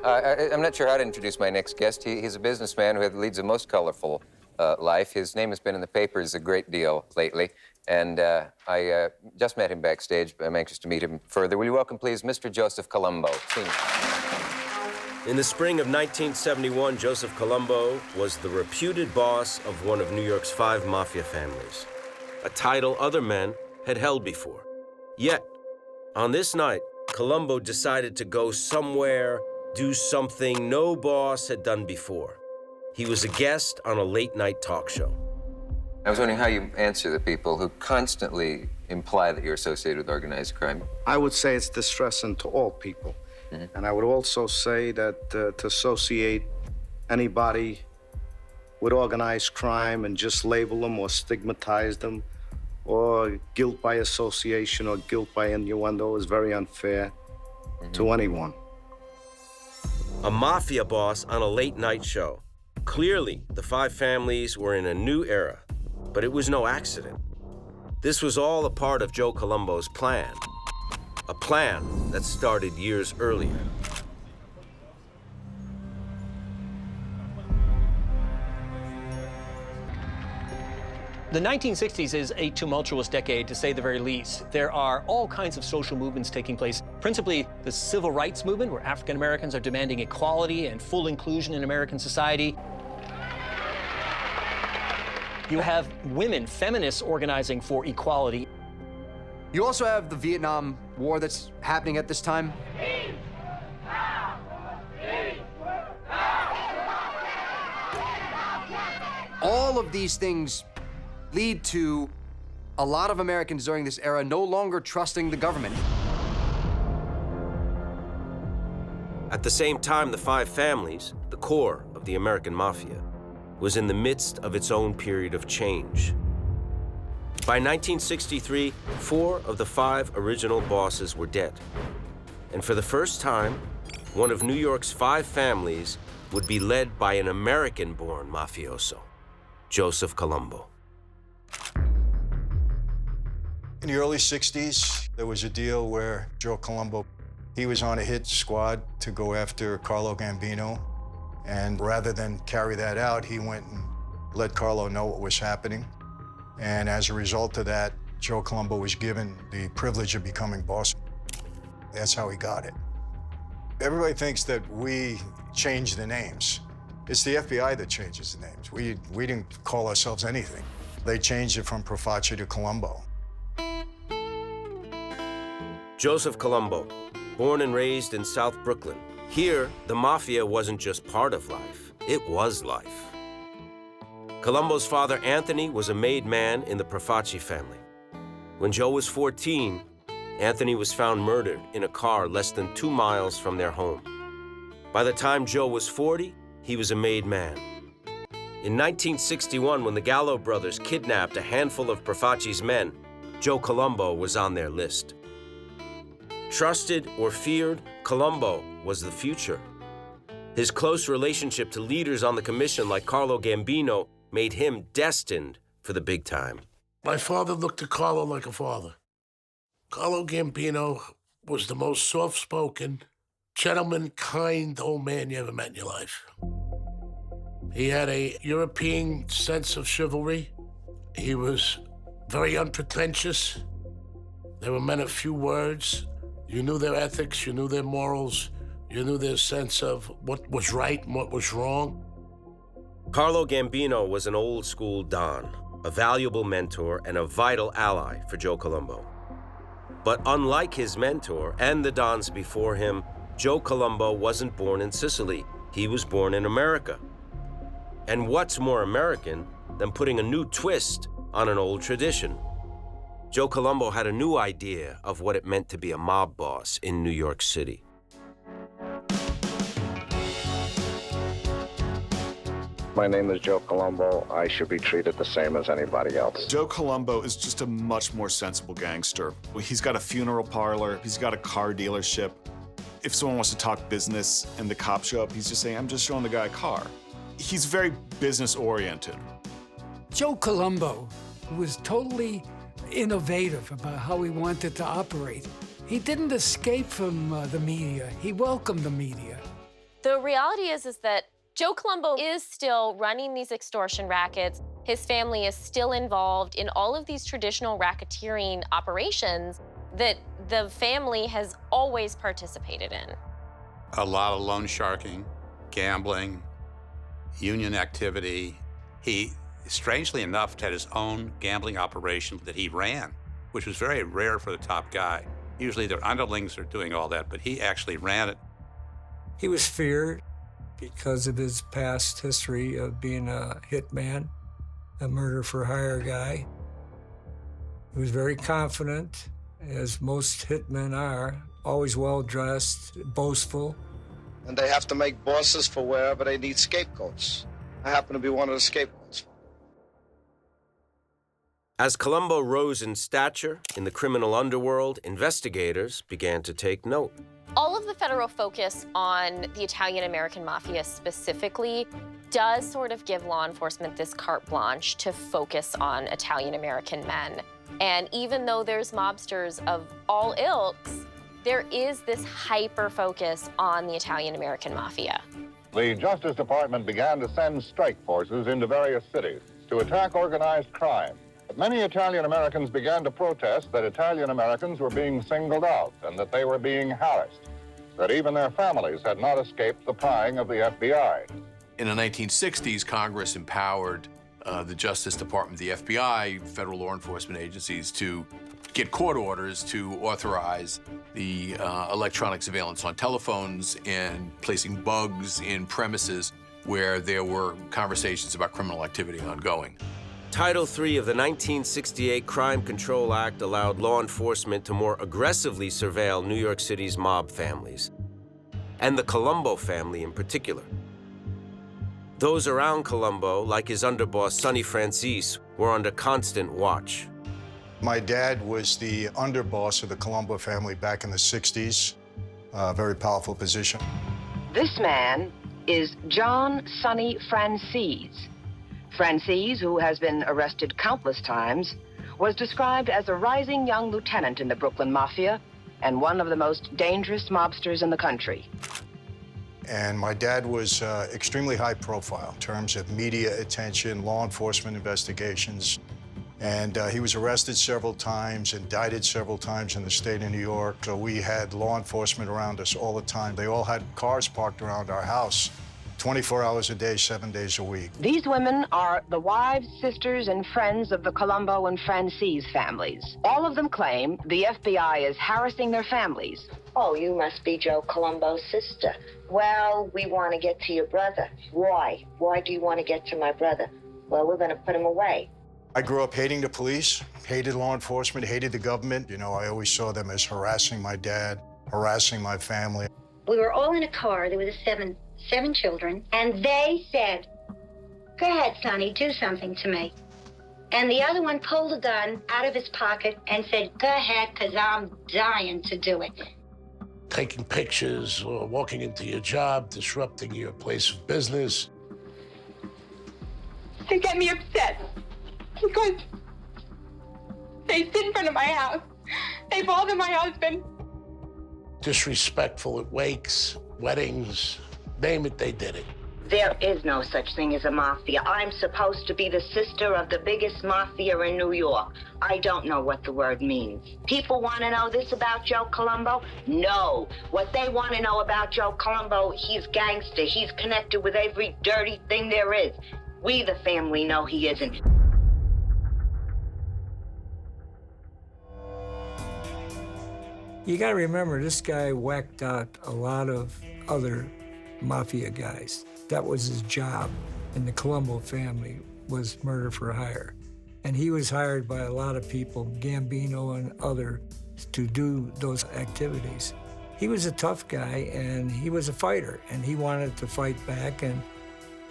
I'm not sure how to introduce my next guest. He's a businessman who leads a most colorful life. His name has been in the papers a great deal lately, and I just met him backstage. I'm anxious to meet him further. Will you welcome, please, Mr. Joseph Colombo, Sr. In the spring of 1971, Joseph Colombo was the reputed boss of one of New York's 5 Mafia families, a title other men had held before. Yet, on this night, Colombo decided to go somewhere, do something no boss had done before. He was a guest on a late-night talk show. I was wondering how you answer the people who constantly imply that you're associated with organized crime. I would say it's distressing to all people. Mm-hmm. And I would also say that to associate anybody with organized crime and just label them or stigmatize them or guilt by association or guilt by innuendo is very unfair to anyone. A mafia boss on a late-night show. Clearly, the 5 families were in a new era, but it was no accident. This was all a part of Joe Colombo's plan, a plan that started years earlier. The 1960s is a tumultuous decade, to say the very least. There are all kinds of social movements taking place, principally the civil rights movement, where African Americans are demanding equality and full inclusion in American society. You have women, feminists, organizing for equality. You also have the Vietnam War that's happening at this time. All of these things lead to a lot of Americans during this era no longer trusting the government. At the same time, the 5 families, the core of the American Mafia, was in the midst of its own period of change. By 1963, 4 of the 5 original bosses were dead. And for the first time, one of New York's 5 families would be led by an American-born mafioso, Joseph Colombo. In the early 60s, there was a deal where Joe Colombo, he was on a hit squad to go after Carlo Gambino. And rather than carry that out, he went and let Carlo know what was happening. And as a result of that, Joe Colombo was given the privilege of becoming boss. That's how he got it. Everybody thinks that we changed the names. It's the FBI that changes the names. We didn't call ourselves anything. They changed it from Profaci to Colombo. Joseph Colombo, born and raised in South Brooklyn. Here, the Mafia wasn't just part of life, it was life. Colombo's father, Anthony, was a made man in the Profaci family. When Joe was 14, Anthony was found murdered in a car less than 2 miles from their home. By the time Joe was 40, he was a made man. In 1961, when the Gallo brothers kidnapped a handful of Profaci's men, Joe Colombo was on their list. Trusted or feared, Colombo was the future. His close relationship to leaders on the commission like Carlo Gambino made him destined for the big time. My father looked to Carlo like a father. Carlo Gambino was the most soft-spoken, gentleman, kind old man you ever met in your life. He had a European sense of chivalry. He was very unpretentious. They were men of few words. You knew their ethics, you knew their morals, you knew their sense of what was right and what was wrong. Carlo Gambino was an old-school Don, a valuable mentor and a vital ally for Joe Colombo. But unlike his mentor and the Dons before him, Joe Colombo wasn't born in Sicily. He was born in America. And what's more American than putting a new twist on an old tradition? Joe Colombo had a new idea of what it meant to be a mob boss in New York City. My name is Joe Colombo. I should be treated the same as anybody else. Joe Colombo is just a much more sensible gangster. He's got a funeral parlor. He's got a car dealership. If someone wants to talk business and the cops show up, he's just saying, I'm just showing the guy a car. He's very business-oriented. Joe Colombo was totally innovative about how he wanted to operate. He didn't escape from the media. He welcomed the media. The reality is that Joe Colombo is still running these extortion rackets. His family is still involved in all of these traditional racketeering operations that the family has always participated in. A lot of loan sharking, gambling, union activity. He, strangely enough, had his own gambling operation that he ran, which was very rare for the top guy. Usually their underlings are doing all that, but he actually ran it. He was feared because of his past history of being a hitman, a murder-for-hire guy. He was very confident, as most hitmen are, always well-dressed, boastful. And they have to make bosses for wherever they need scapegoats. I happen to be one of the scapegoats. As Columbo rose in stature in the criminal underworld, investigators began to take note. All of the federal focus on the Italian-American Mafia specifically does sort of give law enforcement this carte blanche to focus on Italian-American men. And even though there's mobsters of all ilks, there is this hyper-focus on the Italian-American Mafia. The Justice Department began to send strike forces into various cities to attack organized crime. But many Italian Americans began to protest that Italian Americans were being singled out and that they were being harassed, that even their families had not escaped the prying of the FBI. In the 1960s, Congress empowered the Justice Department, the FBI, federal law enforcement agencies to get court orders to authorize the electronic surveillance on telephones and placing bugs in premises where there were conversations about criminal activity ongoing. Title III of the 1968 Crime Control Act allowed law enforcement to more aggressively surveil New York City's mob families, and the Colombo family in particular. Those around Colombo, like his underboss Sonny Francis, were under constant watch. My dad was the underboss of the Colombo family back in the 60s, a very powerful position. This man is John Sonny Francis. Francis, who has been arrested countless times, was described as a rising young lieutenant in the Brooklyn Mafia and one of the most dangerous mobsters in the country. And my dad was extremely high profile in terms of media attention, law enforcement investigations. And he was arrested several times, indicted several times in the state of New York. So we had law enforcement around us all the time. They all had cars parked around our house 24 hours a day, 7 days a week. These women are the wives, sisters, and friends of the Colombo and Francis families. All of them claim the FBI is harassing their families. Oh, you must be Joe Colombo's sister. Well, we want to get to your brother. Why? Why do you want to get to my brother? Well, we're going to put him away. I grew up hating the police, hated law enforcement, hated the government. You know, I always saw them as harassing my dad, harassing my family. We were all in a car. There were seven children, and they said, "Go ahead, Sonny, do something to me." And the other one pulled a gun out of his pocket and said, "Go ahead, because I'm dying to do it." Taking pictures or walking into your job, disrupting your place of business. They get me upset because they sit in front of my house. They bother my husband. Disrespectful at wakes, weddings, name it, they did it. There is no such thing as a mafia. I'm supposed to be the sister of the biggest mafia in New York. I don't know what the word means. People want to know this about Joe Colombo? No. What they want to know about Joe Colombo, he's gangster. He's connected with every dirty thing there is. We, the family, know he isn't. You got to remember, this guy whacked out a lot of other mafia guys. That was his job in the Colombo family, was murder for hire. And he was hired by a lot of people, Gambino and others, to do those activities. He was a tough guy, and he was a fighter, and he wanted to fight back, and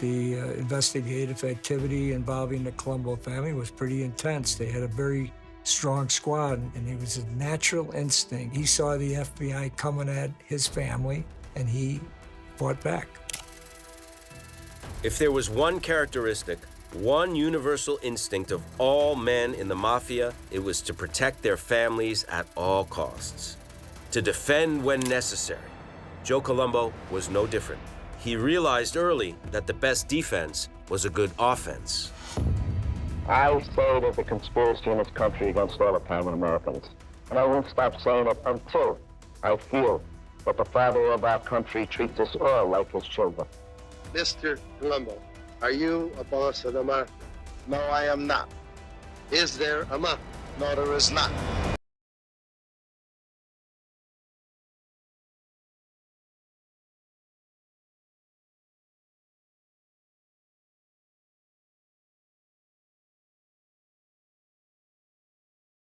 the investigative activity involving the Colombo family was pretty intense. They had a very strong squad, and it was a natural instinct. He saw the FBI coming at his family, and he fought back. If there was one characteristic, one universal instinct of all men in the Mafia, it was to protect their families at all costs, to defend when necessary. Joe Colombo was no different. He realized early that the best defense was a good offense. I say there's a conspiracy in this country against all Italian Americans. And I won't stop saying it until I feel that the father of our country treats us all like his children. Mr. Colombo, are you a boss of the mafia? No, I am not. Is there a mafia? No, there is not.